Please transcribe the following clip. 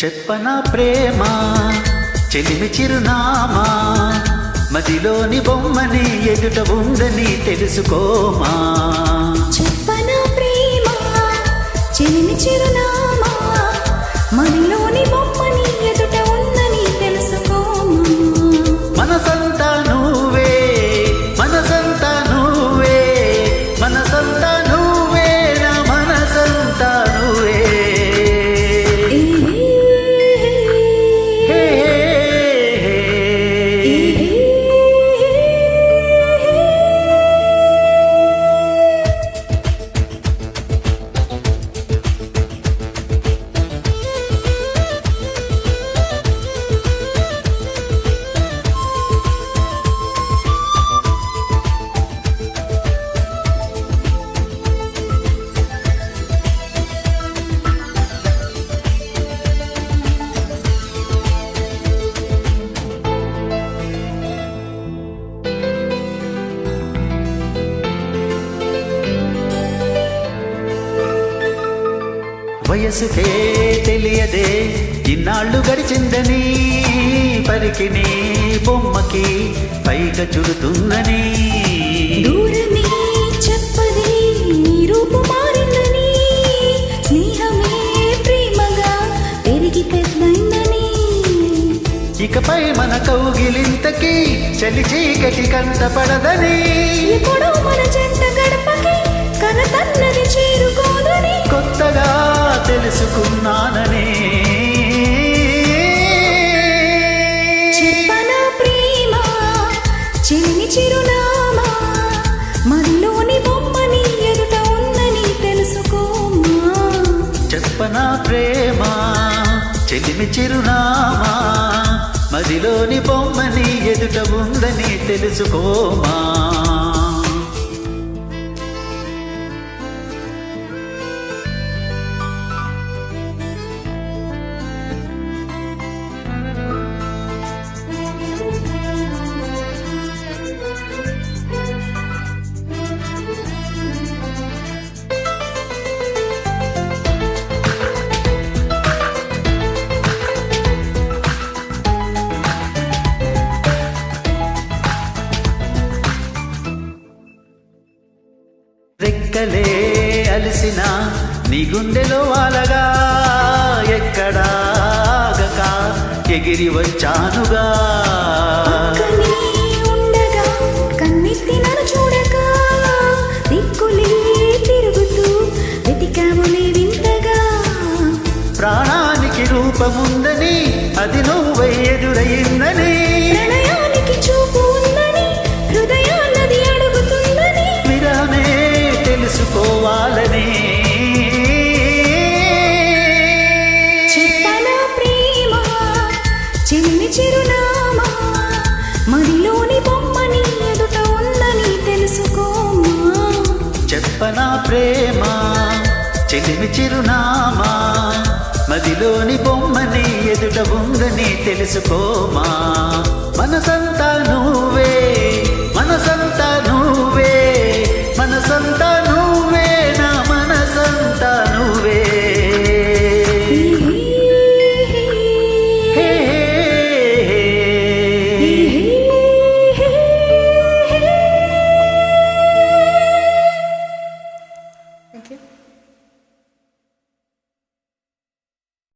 చెప్పనా ప్రేమ చెలిమి చిరునామా మదిలోని బొమ్మని ఎదుట ఉందని తెలుసుకోమా. చెప్పనా ప్రేమ చెలిమి చిరునామా మదిలోని బొమ్మని ఎదుట ఉందని తెలుసుకోమా. మనసంతా నువ్వే మనసంతా నువ్వే మనసంతా నువ్వే నా మనసంతా నువ్వే. వయసుకే తెలియదే ఇన్నాళ్ళు గడిచిందని పరికిని బొమ్మకి పైగా చుడుతుందని. దూరమే చెప్పదే నీ రూపు మారిందని స్నేహమే ప్రేమగా పెరిగి పెద్దైందని. ఇకపై మన కౌగిలింతకి చలి చీకటి కంటపడదని. ఎప్పుడో మన జంట గడపకి కనతన్నది చేరుకోదని కొత్తగా తెలుసుకున్నానని. చెప్పనా ప్రేమ చెలిమి చిరునామా మదిలోని బొమ్మని ఎదుట ఉందని తెలుసుకోమా. చెప్పనా ప్రేమ చెలిమి చిరునామా మదిలోని బొమ్మని ఎదుట ఉందని తెలుసుకోమా. రెక్కలే అలిసిన నీ గుండెలో వాలగా ఎక్కడాగక ఎగిరి వచ్చానుగా. పక్కనే ఉండగా కన్నెత్తి నన్ను చూడక దిక్కులే తిరుగుతూ వెతికావులే వింతగా. ప్రాణానికి రూపముందని అది నువ్వై ఎదురయిందని. ప్రణయానికి చూపు ఉందని హృదయాన్నది అడుగుతుందని. విరమే తెలుసుకోవాలని. చెప్పనా ప్రేమ చెలిమి చిరునామా మదిలోని బొమ్మని ఎదుట ఉందని తెలుసుకోమా. చెప్పనా ప్రేమ చెలిమి చిరునామా మదిలోని బొమ్మని ఎదుట ఉందని తెలుసుకోమా. మనసంతా నువ్వే